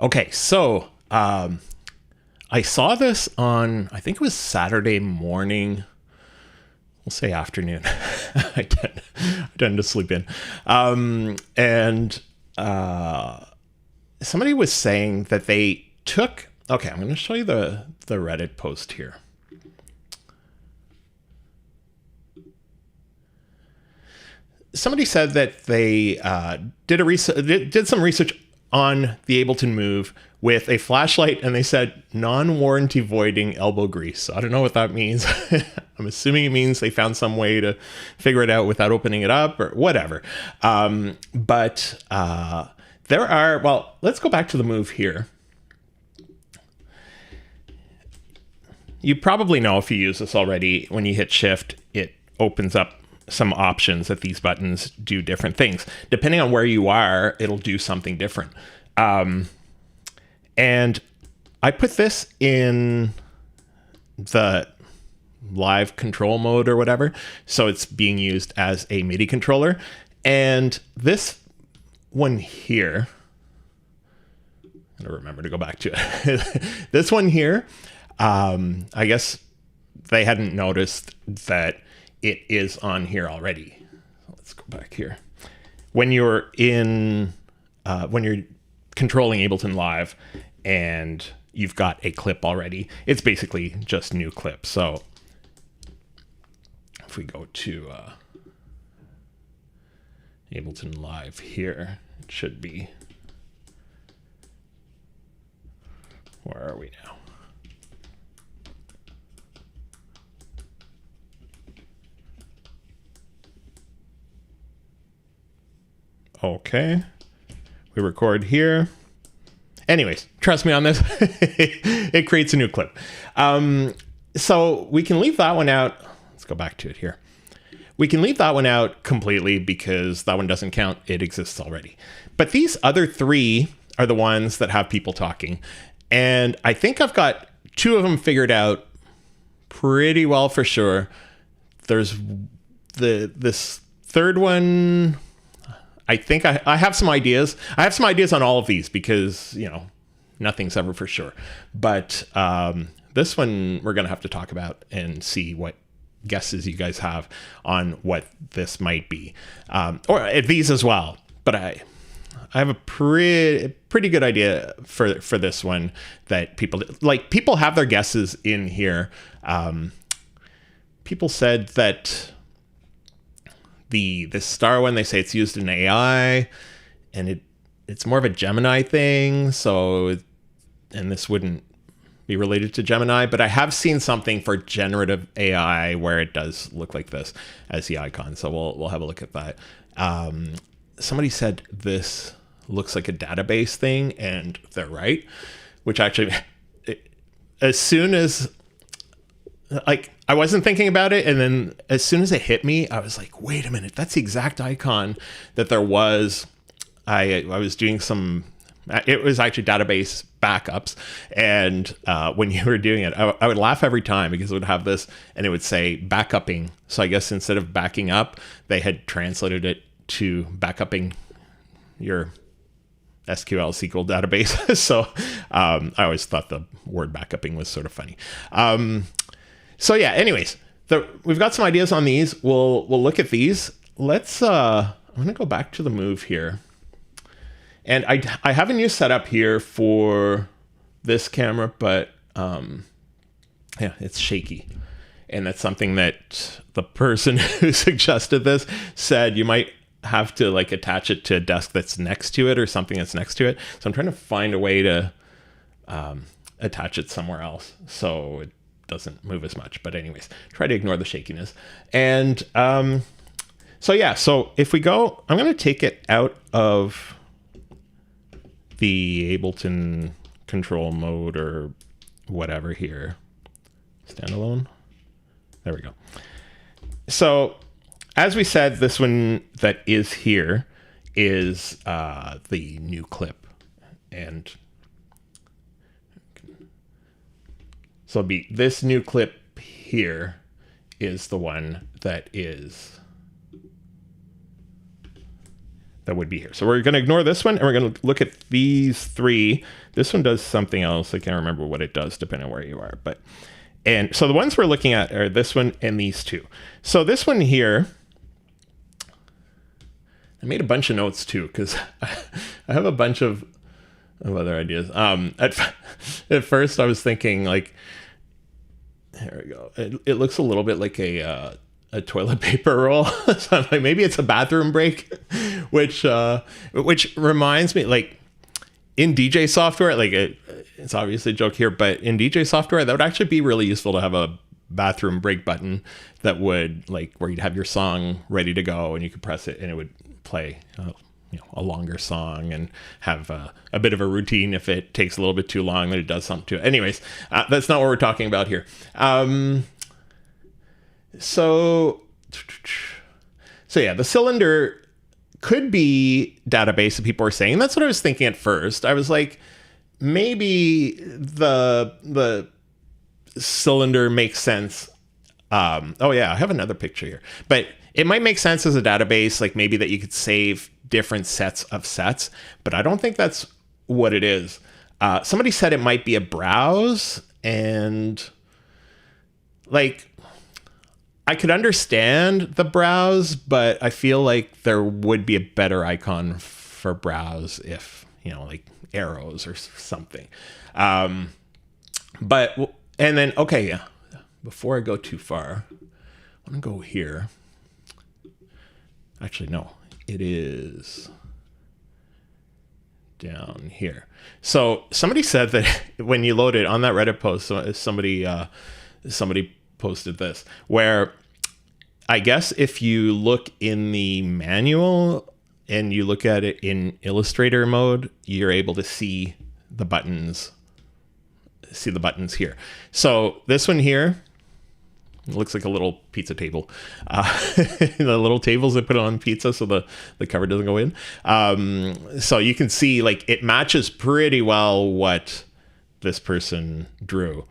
Okay, so I saw this on, I think it was Saturday morning. We'll say afternoon. I tend to sleep in. And somebody was saying that they took, okay, I'm going to show you the Reddit post here. Somebody said that they did some research on the Ableton Move with a flashlight, and they said non-warranty voiding elbow grease. So I don't know what that means. I'm assuming it means they found some way to figure it out without opening it up or whatever. But there are, well, let's go back to the Move here. You probably know if you use this already, when you hit Shift, it opens up some options that these buttons do different things. Depending on where you are, it'll do something different. And I put this in the live control mode or whatever. So it's being used as a MIDI controller. And this one here, I gotta remember to go back to it. This one here, I guess they hadn't noticed that it is on here already. Let's go back here. When you're in, when you're controlling Ableton Live and you've got a clip already, it's basically just new clip. So if we go to Ableton Live here, it should be, where are we now? Okay, we record here. Anyways, trust me on this. It creates a new clip. So we can leave that one out. Let's go back to it here. We can leave that one out completely because that one doesn't count. It exists already. But these other three are the ones that have people talking. And I think I've got two of them figured out pretty well for sure. There's this third one. I think I have some ideas. I have some ideas on all of these because, you know, nothing's ever for sure. But this one we're going to have to talk about and see what guesses you guys have on what this might be. Or these as well. But I have a pretty good idea for this one that people have their guesses in here. People said that this star one, they say it's used in AI, and it's more of a Gemini thing. So, and this wouldn't be related to Gemini, but I have seen something for generative AI where it does look like this as the icon. So we'll have a look at that. Somebody said this looks like a database thing, and they're right. Which actually, as soon as I wasn't thinking about it, and then as soon as it hit me, I was like, wait a minute, that's the exact icon that there was. I was doing some, it was actually database backups, and when you were doing it, I would laugh every time because it would have this, and it would say backupping. So I guess instead of backing up, they had translated it to backupping your SQL SQL database. So I always thought the word backupping was sort of funny. So yeah, anyways, we've got some ideas on these. We'll look at these. Let's, I'm gonna go back to the Move here. And I have a new setup here for this camera, but yeah, it's shaky. And that's something that the person who suggested this said you might have to like attach it to a desk that's next to it or something that's next to it. So I'm trying to find a way to attach it somewhere else so it doesn't move as much. But anyways, try to ignore the shakiness. And so yeah, so if we go, I'm going to take it out of the Ableton control mode or whatever here. Standalone. There we go. So as we said, this one that is here is the new clip. And so it'll be this new clip here is the one that is that would be here. So we're going to ignore this one, and we're going to look at these three. This one does something else. I can't remember what it does depending on where you are. And so the ones we're looking at are this one and these two. So this one here, I made a bunch of notes too, because I have a bunch of other ideas. At first I was thinking like, here we go. It looks a little bit like a toilet paper roll. So I'm like, maybe it's a bathroom break, which reminds me, like in DJ software, like it's obviously a joke here, but in DJ software, that would actually be really useful to have a bathroom break button that would, like, where you'd have your song ready to go and you could press it and it would play a longer song and have a bit of a routine if it takes a little bit too long, that it does something to it. Anyways, that's not what we're talking about here. So yeah, the cylinder could be database that people are saying. That's what I was thinking at first. I was like, maybe the cylinder makes sense. Oh yeah, I have another picture here, but it might make sense as a database, like maybe that you could save different sets of sets, but I don't think that's what it is. Somebody said it might be a browse, and like, I could understand the browse, but I feel like there would be a better icon for browse if, like arrows or something. And then, okay, yeah. Before I go too far, I'm gonna go here. Actually, no, it is down here. So somebody said that when you load it on that Reddit post, somebody posted this, where I guess if you look in the manual and you look at it in Illustrator mode, you're able to see the buttons here. So this one here, it looks like a little pizza table. The little tables they put on pizza so the cover doesn't go in. So you can see, like, it matches pretty well what this person drew.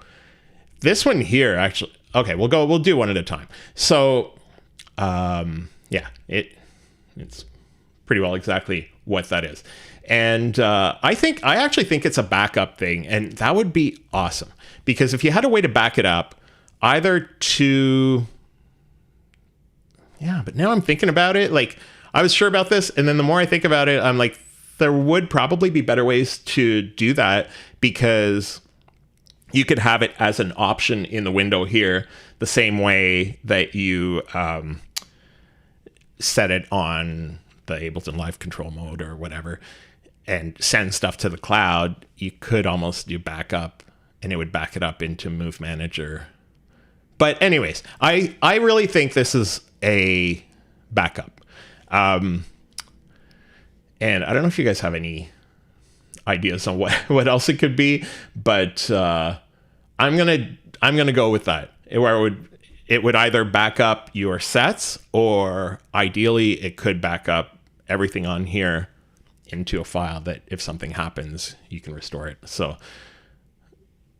This one here, actually, okay, we'll do one at a time. So yeah, it's pretty well exactly what that is. And I actually think it's a backup thing, and that would be awesome, because if you had a way to back it up, either to, yeah, but now I'm thinking about it, like, I was sure about this, and then the more I think about it, I'm like, there would probably be better ways to do that, because you could have it as an option in the window here, the same way that you set it on the Ableton Live control mode or whatever, and send stuff to the cloud. You could almost do backup, and it would back it up into Move Manager. But anyways, I really think this is a backup. And I don't know if you guys have any ideas on what else it could be, but I'm gonna go with that, where it would either back up your sets, or ideally it could back up everything on here into a file that if something happens, you can restore it. So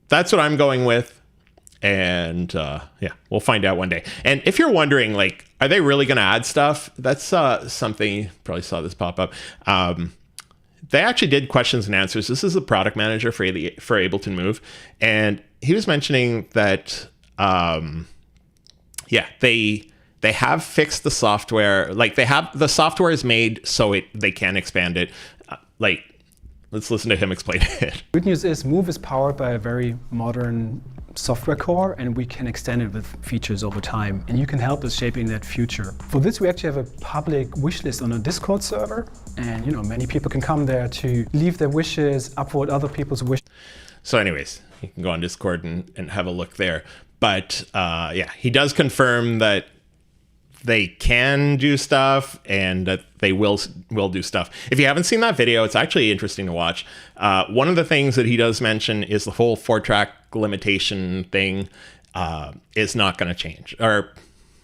that's what I'm going with. And yeah, we'll find out one day. And if you're wondering, like, are they really going to add stuff? That's something, you probably saw this pop up. They actually did questions and answers. This is the product manager for Ableton Move. And he was mentioning that, yeah, they have fixed the software. Like, the software is made so they can expand it. Like, let's listen to him explain it. Good news is Move is powered by a very modern software core, and we can extend it with features over time, and you can help us shaping that future. For this, we actually have a public wish list on a Discord server, and many people can come there to leave their wishes, upvote other people's wishes. So anyways, you can go on Discord and have a look there. But yeah, he does confirm that they can do stuff and that they will do stuff. If you haven't seen that video, it's actually interesting to watch. One of the things that he does mention is the whole 4-track limitation thing is not going to change. Or,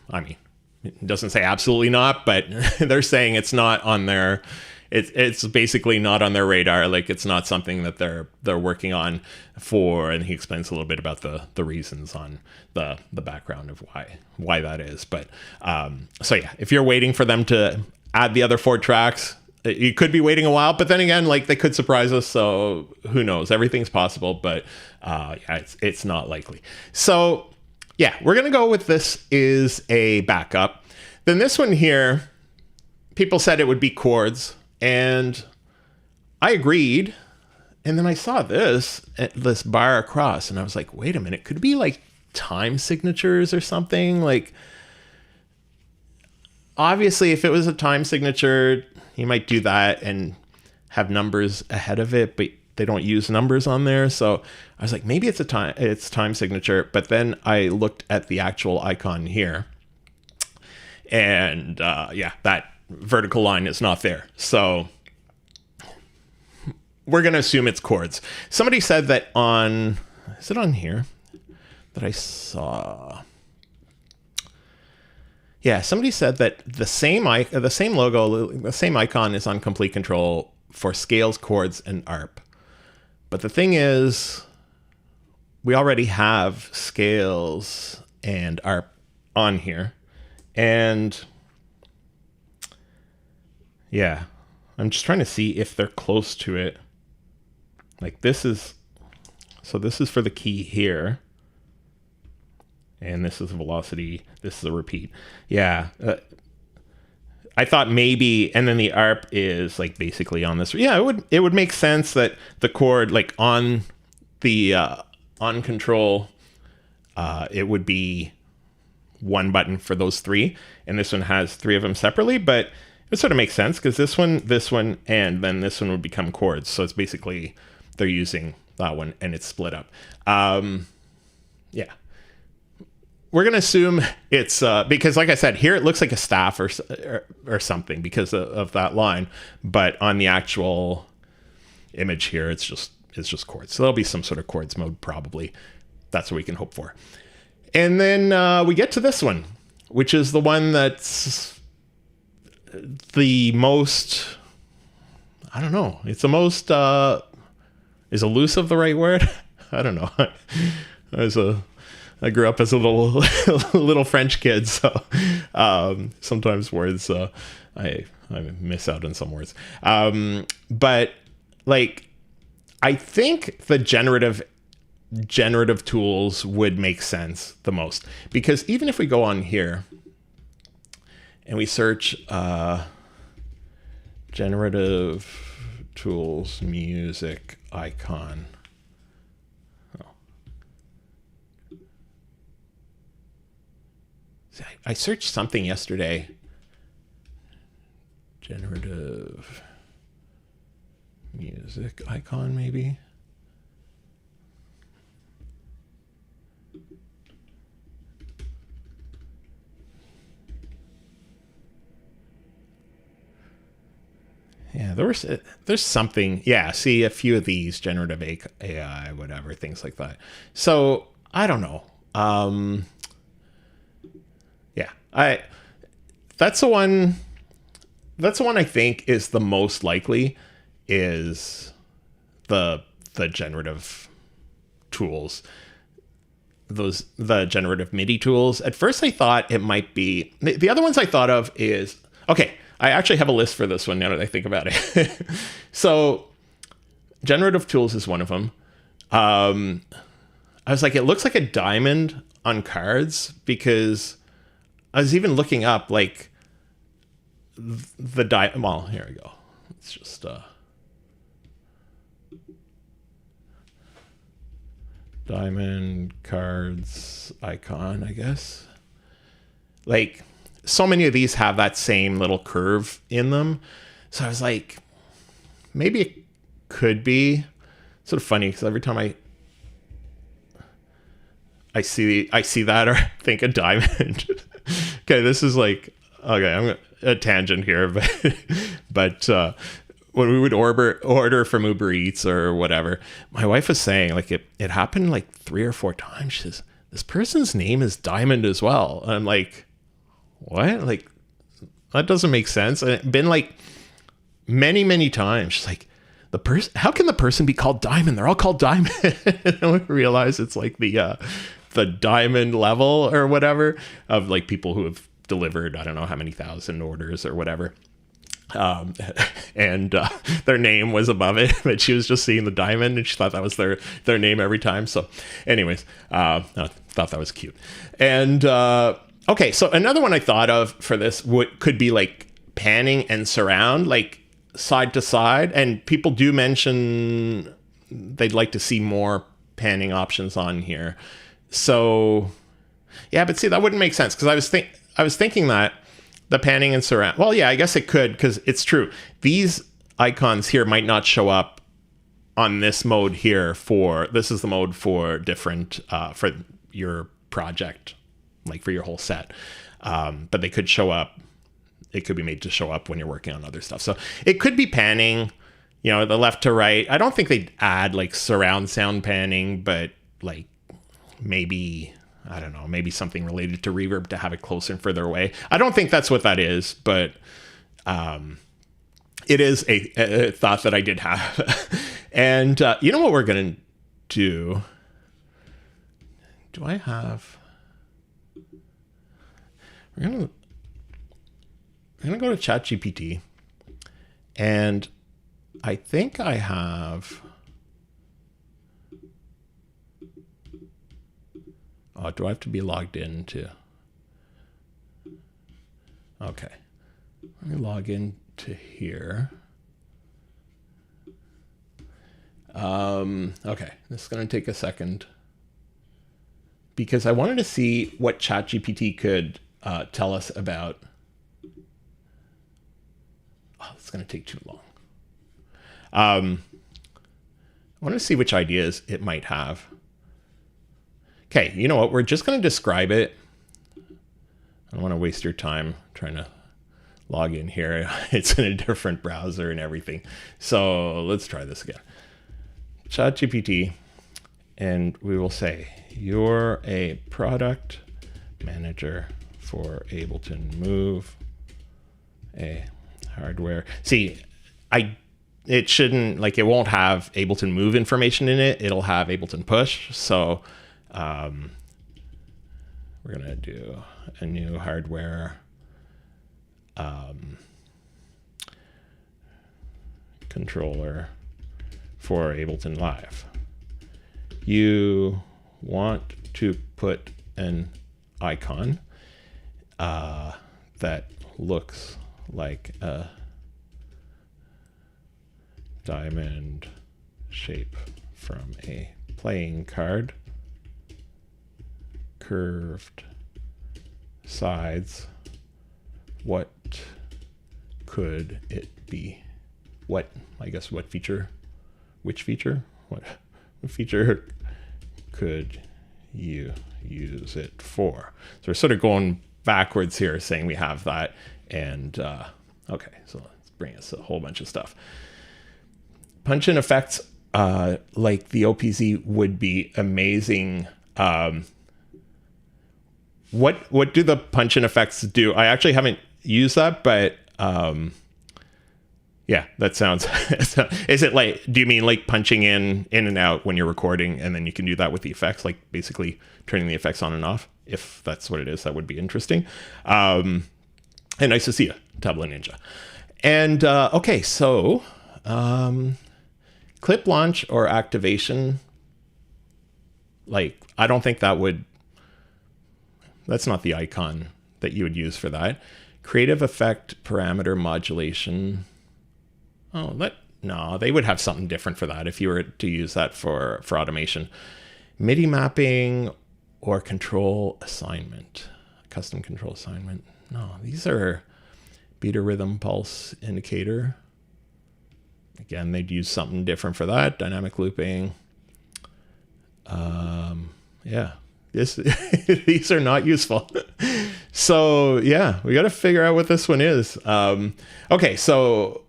I mean, it doesn't say absolutely not, but they're saying it's not on their, it's basically not on their radar. Like, it's not something that they're working on for. And he explains a little bit about the reasons on the background of why that is. But so yeah, if you're waiting for them to add the other 4 tracks, you could be waiting a while, but then again, like they could surprise us. So who knows? Everything's possible, but yeah, it's not likely. So yeah, we're going to go with this is a backup. Then this one here, people said it would be chords, and I agreed. And then I saw this bar across, and I was like, wait a minute, could it be like time signatures or something? Like, obviously, if it was a time signature, you might do that and have numbers ahead of it, but they don't use numbers on there. So I was like, maybe it's time signature. But then I looked at the actual icon here, and yeah, that vertical line is not there. So we're going to assume it's chords. Somebody said that is it on here that I saw? Yeah, somebody said that the same logo, the same icon is on Complete Control for scales, chords, and ARP. But the thing is, we already have scales and ARP on here. And yeah, I'm just trying to see if they're close to it. Like this is for the key here. And this is a velocity. This is a repeat. Yeah. I thought maybe, and then the ARP is like basically on this. Yeah, it would make sense that the chord, like on the on control, it would be one button for those three, and this one has three of them separately. But it sort of makes sense because this one, and then this one would become chords. So it's basically they're using that one, and it's split up. Yeah. We're going to assume it's because, like I said, here it looks like a staff or something because of that line. But on the actual image here, it's just chords. So there'll be some sort of chords mode probably. That's what we can hope for. And then we get to this one, which is the one that's the most, I don't know. It's the most, is elusive the right word? I don't know. I grew up as a little French kid, so sometimes words I miss out on some words. But like, I think the generative tools would make sense the most, because even if we go on here and we search generative tools music icon. I searched something yesterday. Generative music icon, maybe. Yeah, there's something. Yeah, see a few of these generative AI, whatever, things like that. So I don't know. Yeah, that's the one I think is the most likely is the generative tools. The generative MIDI tools. At first I thought it might be the other ones I thought of is okay, I actually have a list for this one now that I think about it. So generative tools is one of them. I was like, it looks like a diamond on cards, because I was even looking up like the diamond. Well, here we go. It's just diamond cards icon, I guess. Like, so many of these have that same little curve in them. So I was like, maybe it could be sort of funny, because every time I see that or think a diamond. Okay, this is like, okay, I'm a tangent here, but when we would order from Uber Eats or whatever, my wife was saying like it happened like 3 or 4 times. She says, this person's name is Diamond as well. And I'm like, what? Like, that doesn't make sense. And it's been like many times. She's like, how can the person be called Diamond? They're all called Diamond. And I realize it's like the diamond level or whatever of like people who have delivered, I don't know how many thousand orders or whatever. and their name was above it, but she was just seeing the diamond and she thought that was their name every time. So anyways, I thought that was cute. And okay, so another one I thought of for this could be like panning and surround, like side to side. And people do mention they'd like to see more panning options on here. So yeah, but see, that wouldn't make sense because I was thinking that the panning and surround. Well, yeah, I guess it could because it's true. These icons here might not show up on this mode here this is the mode for different, for your project, like for your whole set. But they could show up. It could be made to show up when you're working on other stuff. So it could be panning, the left to right. I don't think they'd add like surround sound panning, but like maybe, I don't know, maybe something related to reverb to have it closer and further away. I don't think that's what that is, but it is a thought that I did have. And you know what we're going to do? Do I have... We're going to go to ChatGPT, and I think I have... Oh, do I have to be logged in to? Okay. Let me log in to here. Okay, this is going to take a second because I wanted to see what ChatGPT could tell us about. Oh, it's going to take too long. I want to see which ideas it might have. Okay, you know what? We're just going to describe it. I don't want to waste your time trying to log in here. It's in a different browser and everything. So let's try this again. ChatGPT, and we will say, you're a product manager for Ableton Move, a hardware. See, it shouldn't, like, it won't have Ableton Move information in it. It'll have Ableton Push. So we're going to do a new hardware controller for Ableton Live. You want to put an icon that looks like a diamond shape from a playing card, curved sides. What could it be? What feature? Which feature? What feature could you use it for? So we're sort of going backwards here, saying we have that. And okay, so let's bring us a whole bunch of stuff. Punch-in effects like the OPZ would be amazing. What do the punch-in effects do? I actually haven't used that, but yeah, that sounds... Is it like, do you mean like punching in and out when you're recording, and then you can do that with the effects, like basically turning the effects on and off? If that's what it is, that would be interesting. And nice to see you, Tabla Ninja. And okay, so clip launch or activation, like, I don't think that's not the icon that you would use for that. Creative effect parameter modulation. Oh, no, they would have something different for that if you were to use that for automation. MIDI mapping or control assignment, custom control assignment. No, these are beat rhythm pulse indicator. Again, they'd use something different for that. Dynamic looping. Yeah, these are not useful. So yeah, we got to figure out what this one is. Okay, so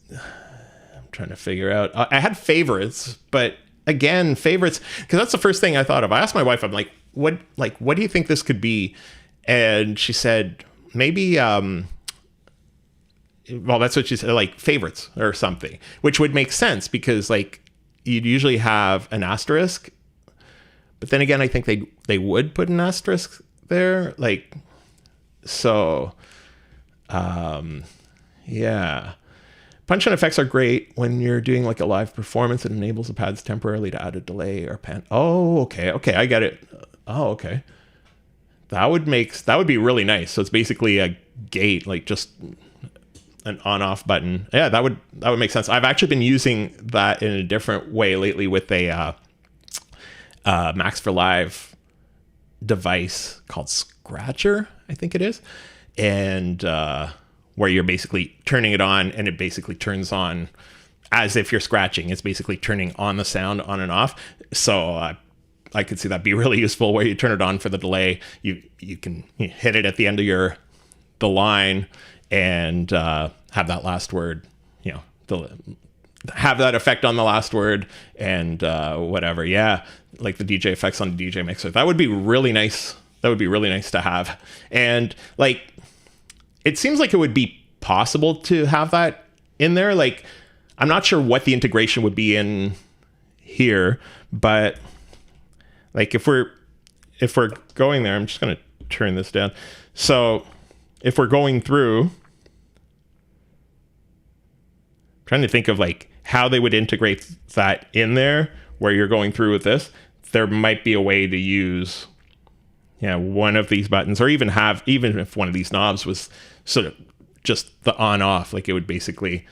I'm trying to figure out. I had favorites, but again, favorites, because that's the first thing I thought of. I asked my wife, I'm like, what do you think this could be? And she said, maybe, well, that's what she said, like favorites or something, which would make sense because like you'd usually have an asterisk, but then again, I think they would put an asterisk there. Like, so, Yeah. Punch-in effects are great when you're doing like a live performance. It enables the pads temporarily to add a delay or pan. Oh, okay. Okay, I get it. Oh, okay. That would be really nice. So it's basically a gate, like just an on-off button. Yeah, that would make sense. I've actually been using that in a different way lately with a Max for Live device called Scratcher, I think it is, and where you're basically turning it on, and it basically turns on as if you're scratching. It's basically turning on the sound on and off. So I could see that be really useful, where you turn it on for the delay. You can hit it at the end of the line and have that last word, have that effect on the last word and whatever. Yeah, like the DJ effects on the DJ mixer. That would be really nice. That would be really nice to have. And like, it seems like it would be possible to have that in there. Like, I'm not sure what the integration would be in here, but like if we're going there, I'm just going to turn this down. So if we're going through, trying to think of like how they would integrate that in there where you're going through with this, there might be a way to use one of these buttons, or even if one of these knobs was sort of just the on off, like it would basically,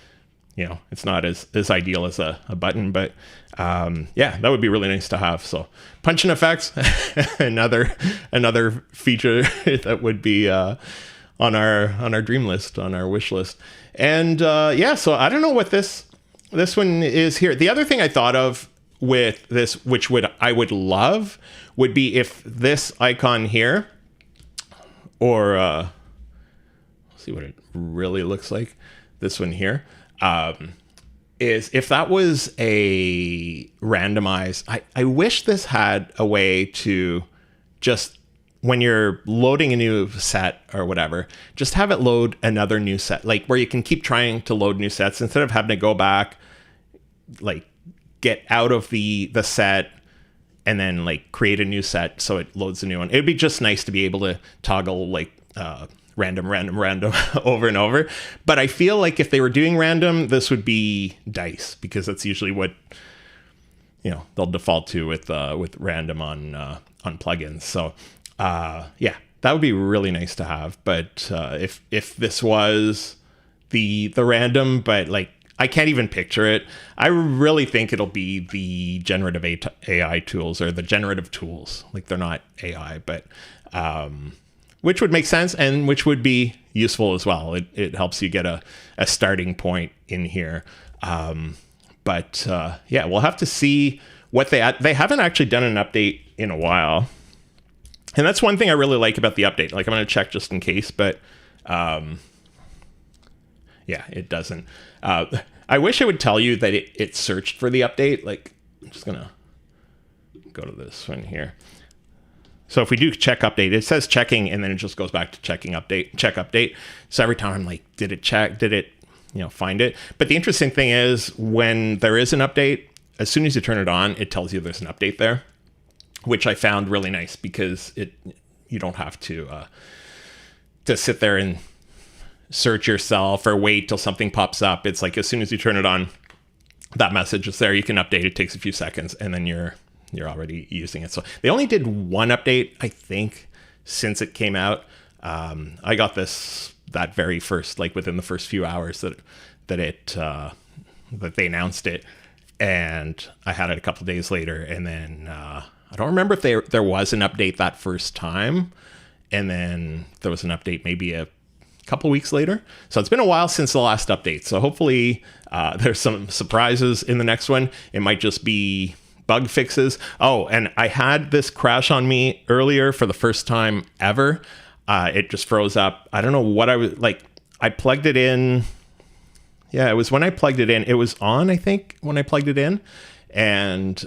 it's not as ideal as a button, but that would be really nice to have. So punch-in effects, another feature that would be on our dream list, on our wish list. And so I don't know what this one is here. The other thing I thought of with this, which I would love, would be if this icon here, or let's see what it really looks like. This one here is if that was a randomized. I wish this had a way to just, when you're loading a new set or whatever, just have it load another new set, like where you can keep trying to load new sets instead of having to go back, like get out of the set and then like create a new set so it loads a new one. It'd be just nice to be able to toggle like random over and over. But I feel like if they were doing random, this would be dice, because that's usually what they'll default to with random on plugins. So that would be really nice to have. But if this was the random, but like I can't even picture it. I really think it'll be the generative AI tools, or the generative tools. Like, they're not AI, but which would make sense and which would be useful as well. It helps you get a starting point in here. But we'll have to see what they haven't actually done an update in a while. And that's one thing I really like about the update. Like, I'm going to check just in case, but it doesn't. I wish it would tell you that it searched for the update. Like, I'm just going to go to this one here. So if we do check update, it says checking, and then it just goes back to check update. So every time I'm like, did it check? Did it, find it? But the interesting thing is, when there is an update, as soon as you turn it on, it tells you there's an update there, which I found really nice, because you don't have to sit there and search yourself or wait till something pops up. It's like, as soon as you turn it on, that message is there. You can update. It takes a few seconds, and then you're already using it. So they only did one update, I think, since it came out. I got that very first, like within the first few hours that they announced it, and I had it a couple of days later. And then I don't remember if there was an update that first time, and then there was an update maybe a couple weeks later. So it's been a while since the last update. So hopefully there's some surprises in the next one. It might just be bug fixes. Oh, and I had this crash on me earlier for the first time ever. It just froze up. I don't know what I was like. I plugged it in. Yeah, it was when I plugged it in. It was on, I think, when I plugged it in. And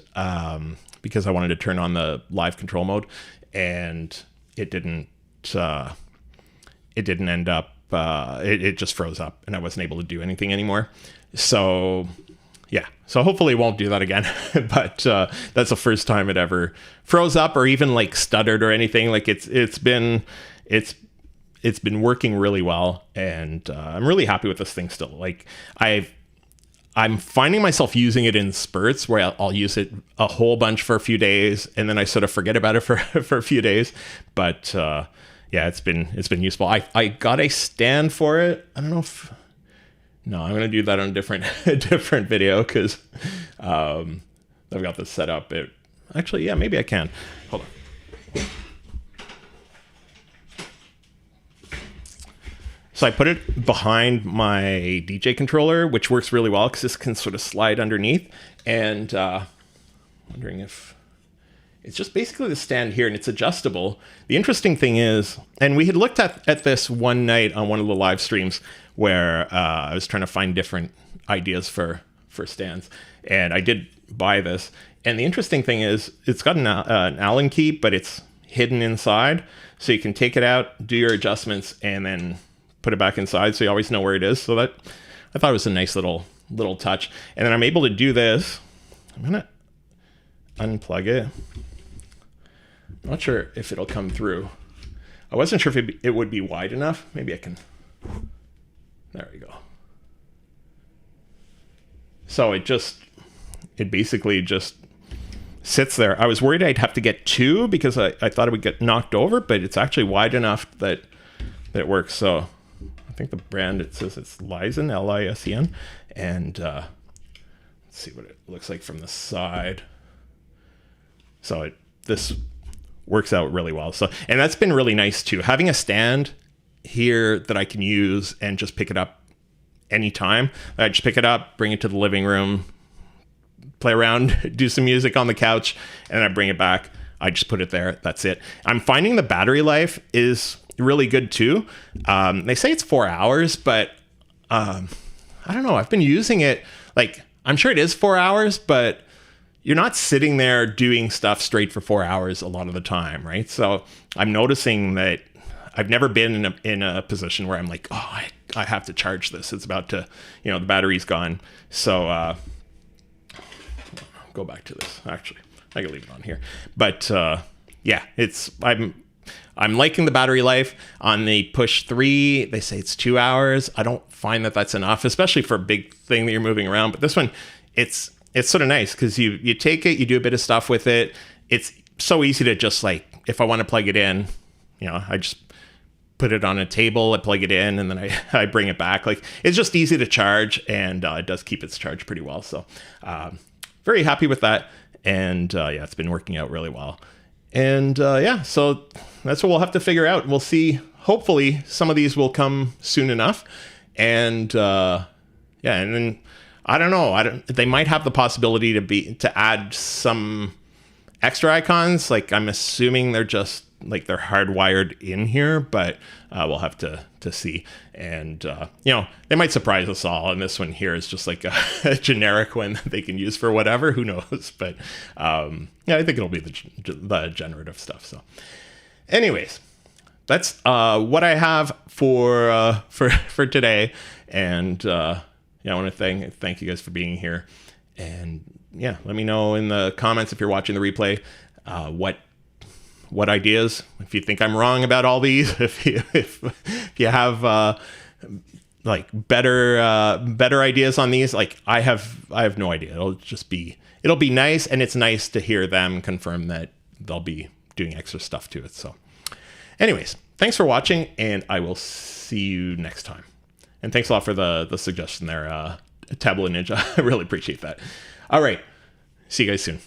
because I wanted to turn on the live control mode, and it didn't end up, it just froze up, and I wasn't able to do anything anymore. So so hopefully it won't do that again. But that's the first time it ever froze up or even like stuttered or anything. Like it's it's been working really well, and I'm really happy with this thing still. Like I'm finding myself using it in spurts where I'll use it a whole bunch for a few days, and then I sort of forget about it for a few days. But yeah, it's been useful. I got a stand for it. I don't know if no, I'm gonna do that on a different video because I've got this set up. Actually, yeah, maybe I can. Hold on. So I put it behind my DJ controller, which works really well because this can sort of slide underneath. And wondering if it's just basically the stand here, and it's adjustable. The interesting thing is, and we had looked at this one night on one of the live streams where I was trying to find different ideas for stands, and I did buy this. And the interesting thing is, it's got an Allen key, but it's hidden inside, so you can take it out, do your adjustments, and then put it back inside, so you always know where it is. So that I thought it was a nice little touch. And then I'm able to do this. I'm gonna unplug it. I'm not sure if it'll come through. I wasn't sure if it would be wide enough. Maybe I can. There we go. So it basically just sits there. I was worried I'd have to get two because I thought it would get knocked over, but it's actually wide enough that it works. So I think the brand, it says it's Lisen, Lisen, and let's see what it looks like from the side. So this works out really well. So, and that's been really nice too. Having a stand here that I can use and just pick it up anytime. I just pick it up, bring it to the living room, play around, do some music on the couch, and I bring it back. I just put it there. That's it. I'm finding the battery life is really good too. They say it's 4 hours, but I don't know. I've been using it, like, I'm sure it is 4 hours, but you're not sitting there doing stuff straight for 4 hours a lot of the time, right? So I'm noticing that I've never been in a position where I'm like, oh, I have to charge this. It's about to, the battery's gone. So go back to this. Actually, I can leave it on here. But yeah, I'm liking the battery life. On the Push 3, they say it's 2 hours. I don't find that that's enough, especially for a big thing that you're moving around. But this one, it's sort of nice because you take it, you do a bit of stuff with it. It's so easy to just, like, if I want to plug it in, I just put it on a table, I plug it in, and then I bring it back. Like, it's just easy to charge, and it does keep its charge pretty well. So very happy with that. And yeah, it's been working out really well. And yeah, so that's what we'll have to figure out. We'll see. Hopefully some of these will come soon enough. And yeah, and then I don't know. They might have the possibility to add some extra icons. Like, I'm assuming they're just like they're hardwired in here, but we'll have to see. And they might surprise us all. And this one here is just like a generic one that they can use for whatever. Who knows? But yeah, I think it'll be the generative stuff. So, anyways, that's what I have for today. And yeah, I want to thank you guys for being here. And yeah, let me know in the comments if you're watching the replay what ideas, if you think I'm wrong about all these, if you have like better ideas on these. Like, I have no idea. It'll be nice, and it's nice to hear them confirm that they'll be doing extra stuff to it. So anyways, thanks for watching, and I will see you next time. And thanks a lot for the suggestion there, Tablet Ninja. I really appreciate that. All right, see you guys soon.